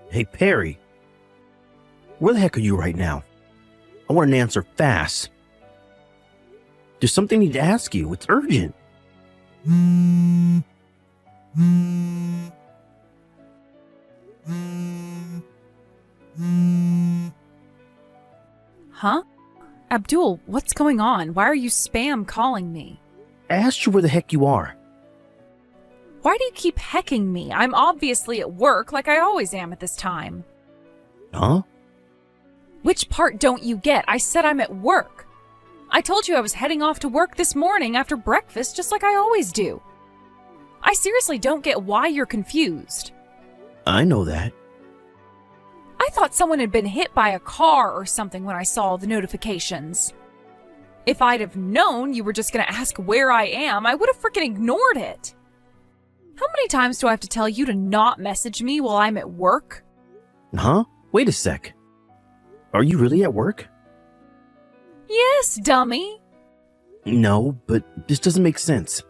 Hey, Perry. Where the heck are you right now? I want an answer fast. There's something I need to ask you. It's urgent. Huh? Abdul, what's going on? Why are you spam calling me? I asked you where the heck you are. Why do you keep hecking me? I'm obviously at work like I always am at this time. Huh? Which part don't you get? I said I'm at work. I told you I was heading off to work this morning after breakfast just like I always do. I seriously don't get why you're confused. I know that. I thought someone had been hit by a car or something when I saw the notifications. If I'd have known you were just going to ask where I am, I would have freaking ignored it. How many times do I have to tell you to not message me while I'm at work? Huh? Wait a sec. Are you really at work? Yes, dummy. No, but this doesn't make sense.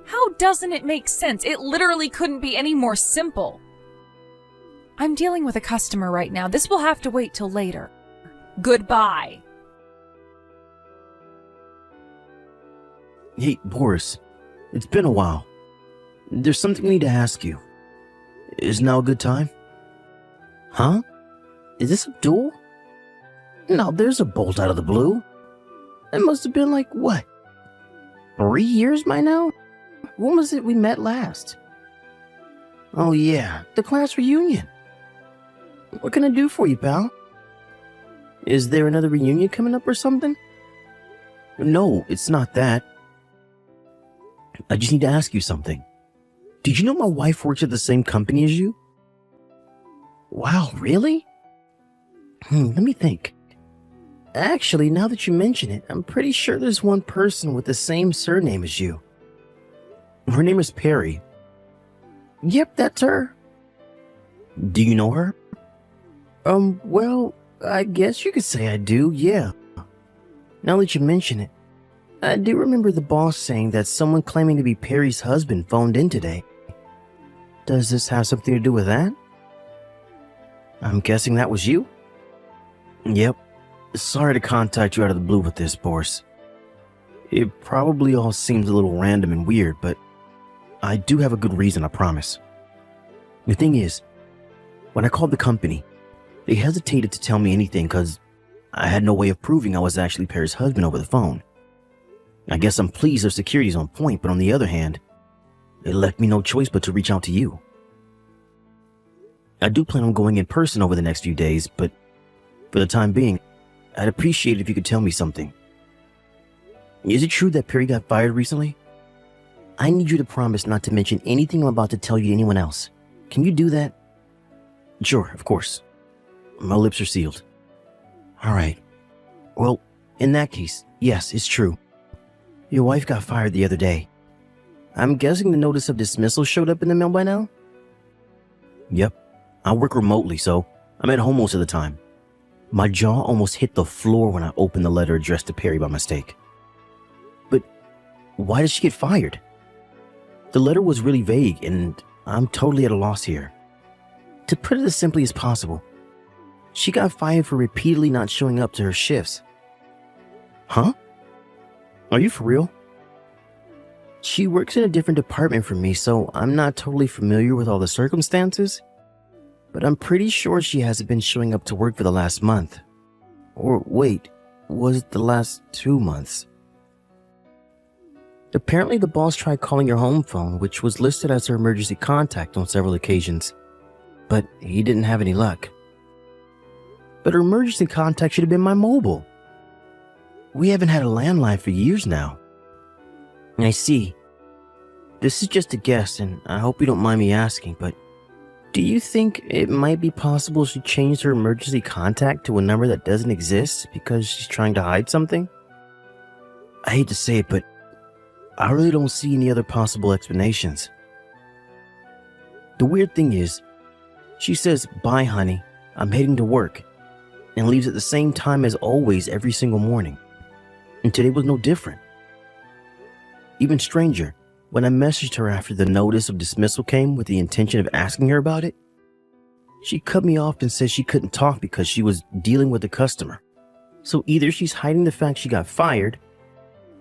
How doesn't it make sense? It literally couldn't be any more simple. I'm dealing with a customer right now. This will have to wait till later. Goodbye. Hey, Boris. It's been a while. There's something I need to ask you. Is now a good time? Huh? Is this Abdul? No, there's a bolt out of the blue. It must have been like, what? 3 years by now? When was it we met last? Oh yeah, the class reunion. What can I do for you, pal? Is there another reunion coming up or something? No, it's not that. I just need to ask you something. Did you know my wife works at the same company as you? Wow, really? Let me think. Actually, now that you mention it, I'm pretty sure there's one person with the same surname as you. Her name is Perry. Yep, that's her. Do you know her? Well, I guess you could say I do, yeah. Now that you mention it, I do remember the boss saying that someone claiming to be Perry's husband phoned in today. Does this have something to do with that? I'm guessing that was you? Yep. Sorry to contact you out of the blue with this, Boris. It probably all seems a little random and weird, but I do have a good reason, I promise. The thing is, when I called the company, they hesitated to tell me anything because I had no way of proving I was actually Perry's husband over the phone. I guess I'm pleased their security's on point, but on the other hand, it left me no choice but to reach out to you. I do plan on going in person over the next few days, but for the time being, I'd appreciate it if you could tell me something. Is it true that Perry got fired recently? I need you to promise not to mention anything I'm about to tell you to anyone else. Can you do that? Sure, of course. My lips are sealed. All right. Well, in that case, yes, it's true. Your wife got fired the other day. I'm guessing the notice of dismissal showed up in the mail by now? Yep. I work remotely, so I'm at home most of the time. My jaw almost hit the floor when I opened the letter addressed to Perry by mistake. But why did she get fired? The letter was really vague, and I'm totally at a loss here. To put it as simply as possible, she got fired for repeatedly not showing up to her shifts. Huh? Are you for real? She works in a different department from me, so I'm not totally familiar with all the circumstances, but I'm pretty sure she hasn't been showing up to work for the last month. Or wait, was it the last 2 months? Apparently the boss tried calling her home phone, which was listed as her emergency contact on several occasions, but he didn't have any luck. But her emergency contact should have been my mobile. We haven't had a landline for years now. I see. This is just a guess, and I hope you don't mind me asking, but do you think it might be possible she changed her emergency contact to a number that doesn't exist because she's trying to hide something? I hate to say it, but I really don't see any other possible explanations. The weird thing is, she says, "Bye, honey, I'm heading to work," and leaves at the same time as always every single morning. And today was no different. Even stranger, when I messaged her after the notice of dismissal came with the intention of asking her about it, She cut me off and said she couldn't talk because she was dealing with a customer. So either she's hiding the fact she got fired,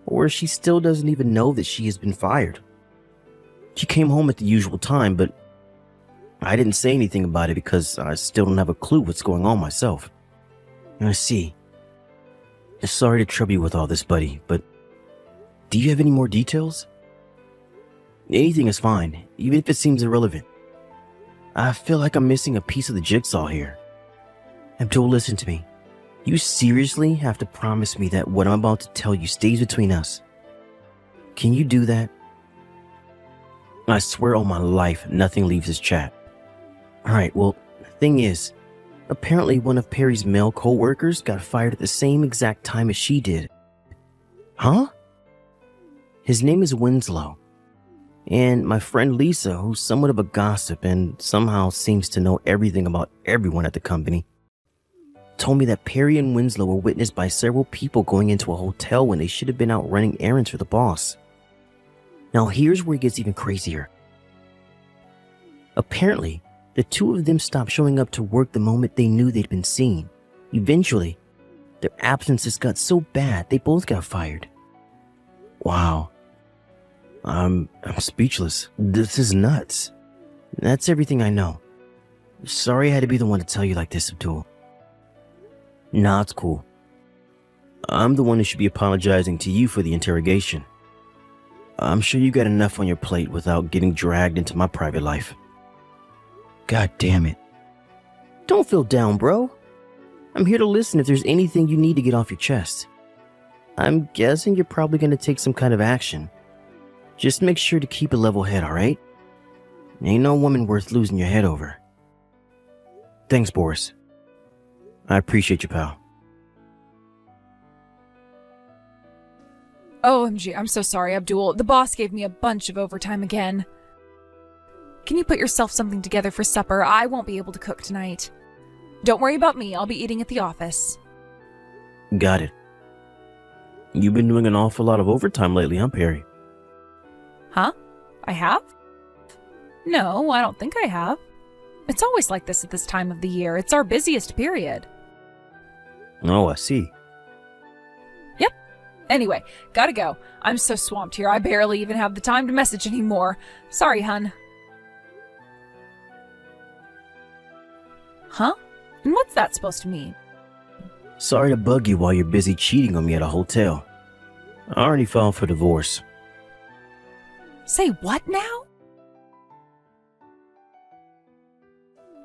or she still doesn't even know that she has been fired. She came home at the usual time, but I didn't say anything about it because I still don't have a clue what's going on myself. I see. Sorry to trouble you with all this, buddy, but do you have any more details? Anything is fine, even if it seems irrelevant. I feel like I'm missing a piece of the jigsaw here. Abdul, listen to me. You seriously have to promise me that what I'm about to tell you stays between us. Can you do that? I swear on my life, nothing leaves this chat. Alright, well, the thing is, apparently one of Perry's male co-workers got fired at the same exact time as she did. Huh? His name is Winslow. And my friend Lisa, who's somewhat of a gossip and somehow seems to know everything about everyone at the company, told me that Perry and Winslow were witnessed by several people going into a hotel when they should have been out running errands for the boss. Now here's where it gets even crazier. Apparently, the two of them stopped showing up to work the moment they knew they'd been seen. Eventually, their absences got so bad they both got fired. Wow. I'm speechless. This is nuts. That's everything I know. Sorry I had to be the one to tell you like this, Abdul. Nah, it's cool. I'm the one who should be apologizing to you for the interrogation. I'm sure you got enough on your plate without getting dragged into my private life. God damn it. Don't feel down, bro. I'm here to listen if there's anything you need to get off your chest. I'm guessing you're probably going to take some kind of action. Just make sure to keep a level head, alright? Ain't no woman worth losing your head over. Thanks, Boris. I appreciate you, pal. OMG, I'm so sorry, Abdul. The boss gave me a bunch of overtime again. Can you put yourself something together for supper? I won't be able to cook tonight. Don't worry about me. I'll be eating at the office. Got it. You've been doing an awful lot of overtime lately, huh, Perry? Huh? I have? No, I don't think I have. It's always like this at this time of the year. It's our busiest period. Oh, I see. Yep. Anyway, gotta go. I'm so swamped here, I barely even have the time to message anymore. Sorry, hun. Huh? And what's that supposed to mean? Sorry to bug you while you're busy cheating on me at a hotel. I already filed for divorce. Say what now?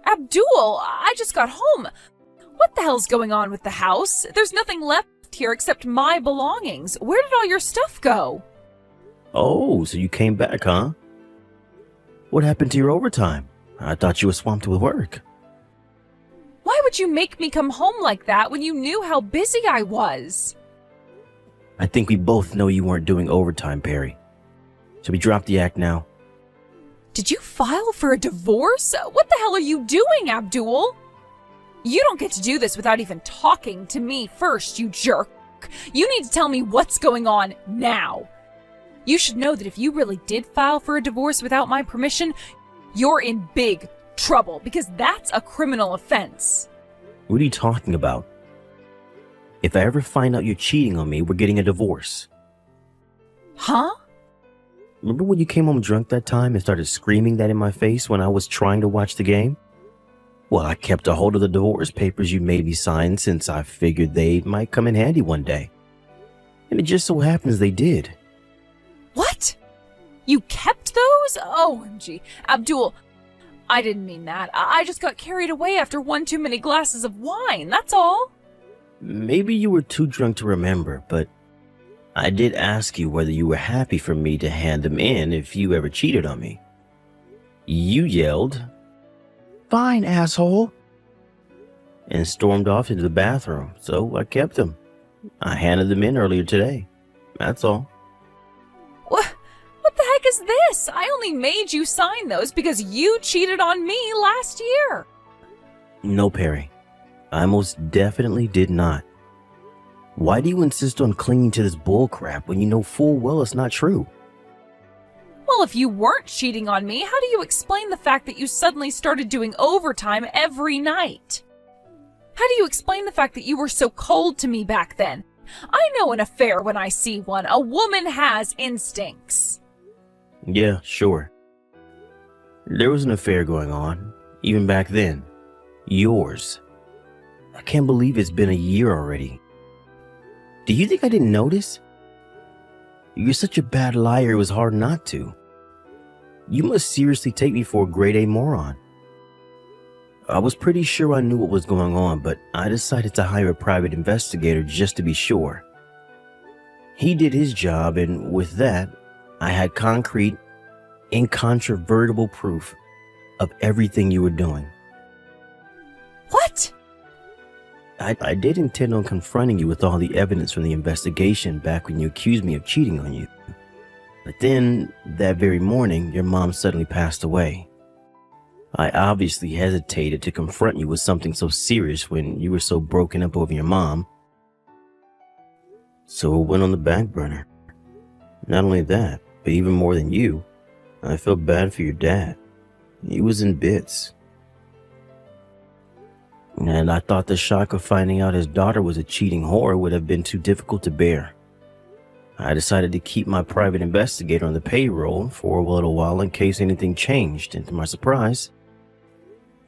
Abdul, I just got home. What the hell's going on with the house? There's nothing left here except my belongings. Where did all your stuff go? Oh, so you came back, huh? What happened to your overtime? I thought you were swamped with work. Why would you make me come home like that when you knew how busy I was? I think we both know you weren't doing overtime, Perry. Should we drop the act now? Did you file for a divorce? What the hell are you doing, Abdul? You don't get to do this without even talking to me first, you jerk. You need to tell me what's going on now. You should know that if you really did file for a divorce without my permission, you're in big trouble because that's a criminal offense. What are you talking about? If I ever find out you're cheating on me, we're getting a divorce. Huh? Remember when you came home drunk that time and started screaming that in my face when I was trying to watch the game? Well, I kept a hold of the divorce papers you made me sign since I figured they might come in handy one day. And it just so happens they did. What? You kept those? OMG. Abdul, I didn't mean that. I just got carried away after one too many glasses of wine, that's all. Maybe you were too drunk to remember, but I did ask you whether you were happy for me to hand them in if you ever cheated on me. You yelled, "Fine, asshole," and stormed off into the bathroom, so I kept them. I handed them in earlier today. That's all. What the heck is this? I only made you sign those because you cheated on me last year. No, Perry. I most definitely did not. Why do you insist on clinging to this bull crap when you know full well it's not true? Well, if you weren't cheating on me, how do you explain the fact that you suddenly started doing overtime every night? How do you explain the fact that you were so cold to me back then? I know an affair when I see one. A woman has instincts. Yeah, sure. There was an affair going on, even back then. Yours. I can't believe it's been a year already. Do you think I didn't notice? You're such a bad liar, it was hard not to. You must seriously take me for a grade A moron. I was pretty sure I knew what was going on, but I decided to hire a private investigator just to be sure. He did his job, and with that, I had concrete, incontrovertible proof of everything you were doing. What? I did intend on confronting you with all the evidence from the investigation back when you accused me of cheating on you. But then, that very morning, your mom suddenly passed away. I obviously hesitated to confront you with something so serious when you were so broken up over your mom. So it went on the back burner. Not only that, but even more than you, I felt bad for your dad. He was in bits. And I thought the shock of finding out his daughter was a cheating whore would have been too difficult to bear. I decided to keep my private investigator on the payroll for a little while in case anything changed, and to my surprise,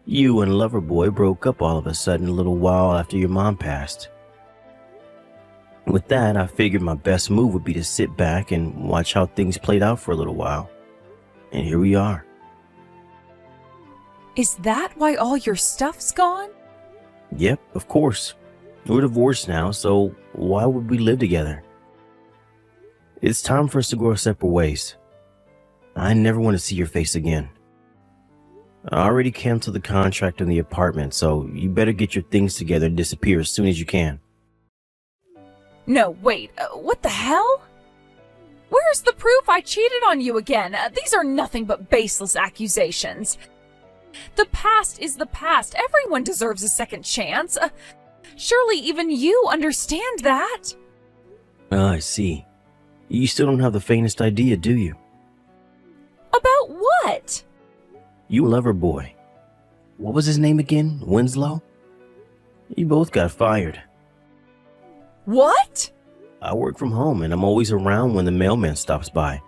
you and Loverboy broke up all of a sudden a little while after your mom passed. With that, I figured my best move would be to sit back and watch how things played out for a little while. And here we are. Is that why all your stuff's gone? Yep, of course. We're divorced now, so why would we live together? It's time for us to go our separate ways. I never want to see your face again. I already canceled the contract on the apartment, so you better get your things together and disappear as soon as you can. No, wait, what the hell? Where's the proof I cheated on you again? These are nothing but baseless accusations. The past is the past. Everyone deserves a second chance. Surely even you understand that. I see. You still don't have the faintest idea, do you? About what? You Loverboy. What was his name again? Winslow? You both got fired. What? I work from home and I'm always around when the mailman stops by.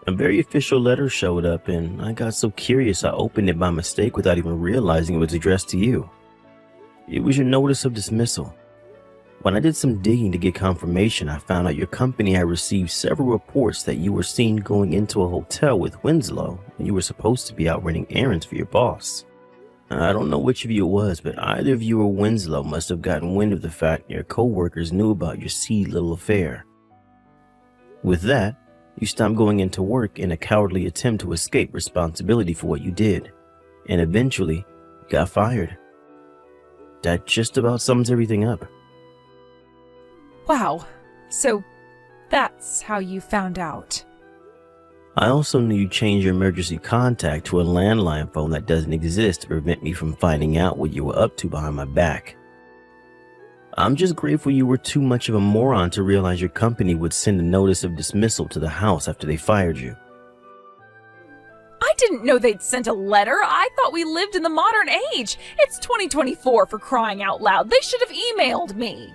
A very official letter showed up and I got so curious I opened it by mistake without even realizing it was addressed to you. It was your notice of dismissal. When I did some digging to get confirmation, I found out your company had received several reports that you were seen going into a hotel with Winslow and you were supposed to be out running errands for your boss. I don't know which of you it was, but either of you or Winslow must have gotten wind of the fact your co-workers knew about your seedy little affair. With that, you stopped going into work in a cowardly attempt to escape responsibility for what you did, and eventually got fired. That just about sums everything up. Wow, so that's how you found out. I also knew you changed your emergency contact to a landline phone that doesn't exist to prevent me from finding out what you were up to behind my back. I'm just grateful you were too much of a moron to realize your company would send a notice of dismissal to the house after they fired you. I didn't know they'd sent a letter. I thought we lived in the modern age. It's 2024 for crying out loud. They should have emailed me.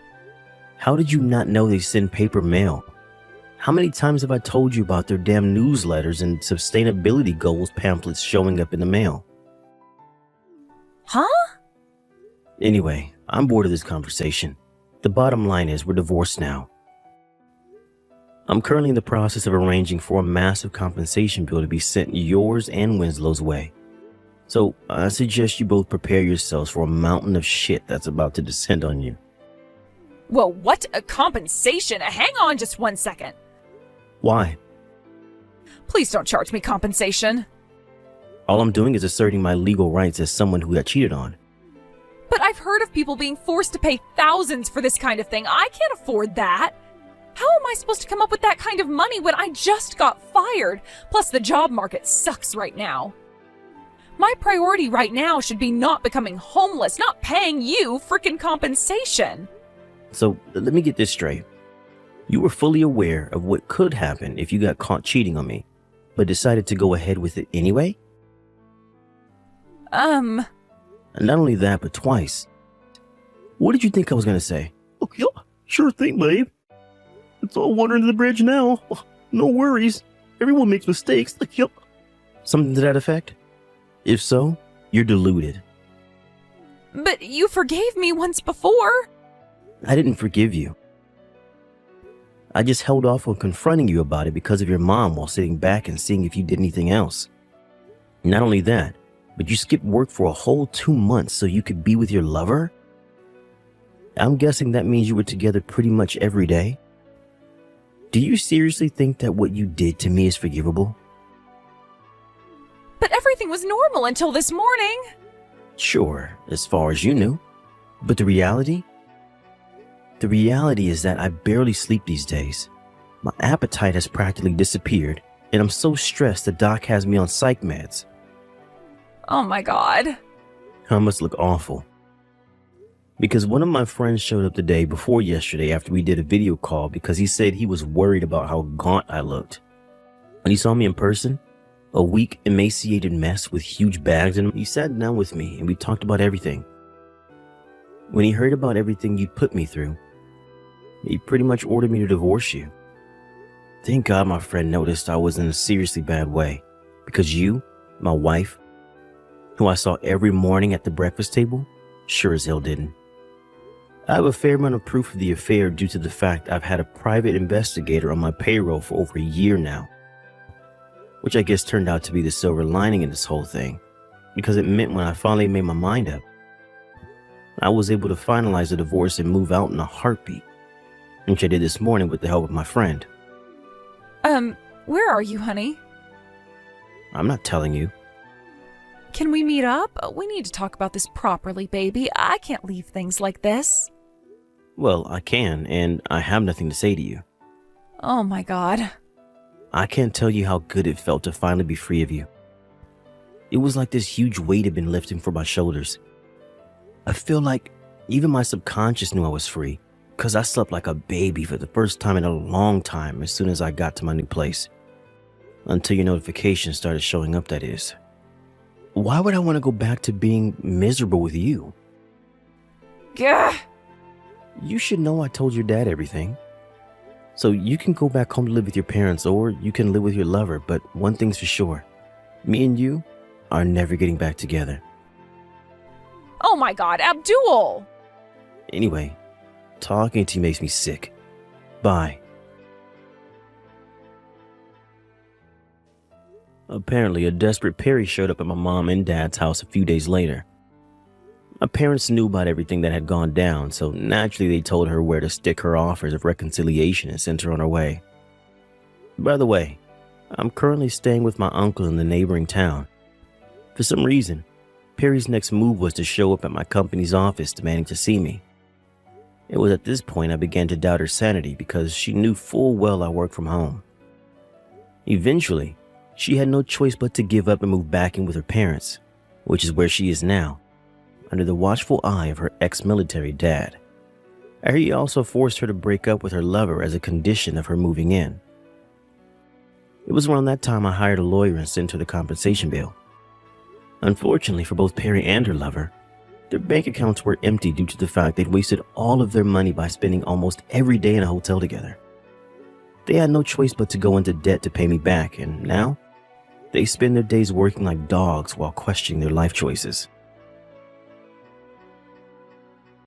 How did you not know they send paper mail? How many times have I told you about their damn newsletters and sustainability goals pamphlets showing up in the mail? Huh? Anyway, I'm bored of this conversation. The bottom line is we're divorced now. I'm currently in the process of arranging for a massive compensation bill to be sent yours and Winslow's way. So I suggest you both prepare yourselves for a mountain of shit that's about to descend on you. Well, what a compensation? Hang on just 1 second. Why? Please don't charge me compensation. All I'm doing is asserting my legal rights as someone who got cheated on. But I've heard of people being forced to pay thousands for this kind of thing. I can't afford that. How am I supposed to come up with that kind of money when I just got fired? Plus, the job market sucks right now. My priority right now should be not becoming homeless, not paying you frickin' compensation. So let me get this straight. You were fully aware of what could happen if you got caught cheating on me. but decided to go ahead with it anyway? And not only that, but twice. What did you think I was going to say? Oh, yeah, sure thing, babe. It's all water under the bridge now. No worries. Everyone makes mistakes. Yep. Something to that effect? If so, you're deluded. But you forgave me once before. I didn't forgive you. I just held off on confronting you about it because of your mom while sitting back and seeing if you did anything else. Not only that, but you skipped work for a whole 2 months so you could be with your lover? I'm guessing that means you were together pretty much every day? Do you seriously think that what you did to me is forgivable? But everything was normal until this morning. Sure, as far as you knew. But the reality? The reality is that I barely sleep these days. My appetite has practically disappeared, and I'm so stressed the doc has me on psych meds. Oh my God. I must look awful. Because one of my friends showed up the day before yesterday after we did a video call because he said he was worried about how gaunt I looked. When he saw me in person, a weak, emaciated mess with huge bags in him, he sat down with me and we talked about everything. When he heard about everything you put me through, he pretty much ordered me to divorce you. Thank God my friend noticed I was in a seriously bad way, because you, my wife, who I saw every morning at the breakfast table, sure as hell didn't. I have a fair amount of proof of the affair due to the fact I've had a private investigator on my payroll for over a year now, which I guess turned out to be the silver lining in this whole thing, because it meant when I finally made my mind up, I was able to finalize the divorce and move out in a heartbeat, which I did this morning with the help of my friend. Where are you, honey? I'm not telling you. Can we meet up? We need to talk about this properly, baby. I can't leave things like this. Well, I can, and I have nothing to say to you. Oh my God. I can't tell you how good it felt to finally be free of you. It was like this huge weight had been lifting from my shoulders. I feel like even my subconscious knew I was free, because I slept like a baby for the first time in a long time as soon as I got to my new place. Until your notifications started showing up, that is. Why would I want to go back to being miserable with you? Gah! You should know I told your dad everything. So you can go back home to live with your parents, or you can live with your lover, but one thing's for sure. Me and you are never getting back together. Oh my God, Abdul! Anyway, talking to you makes me sick. Bye. Apparently, a desperate Perry showed up at my mom and dad's house a few days later. My parents knew about everything that had gone down, so naturally they told her where to stick her offers of reconciliation and sent her on her way. By the way, I'm currently staying with my uncle in the neighboring town. For some reason, Perry's next move was to show up at my company's office demanding to see me. It was at this point I began to doubt her sanity because she knew full well I worked from home. Eventually, she had no choice but to give up and move back in with her parents, which is where she is now, under the watchful eye of her ex-military dad. He also forced her to break up with her lover as a condition of her moving in. It was around that time I hired a lawyer and sent her the compensation bill. Unfortunately for both Perry and her lover, their bank accounts were empty due to the fact they'd wasted all of their money by spending almost every day in a hotel together. They had no choice but to go into debt to pay me back, and now they spend their days working like dogs while questioning their life choices.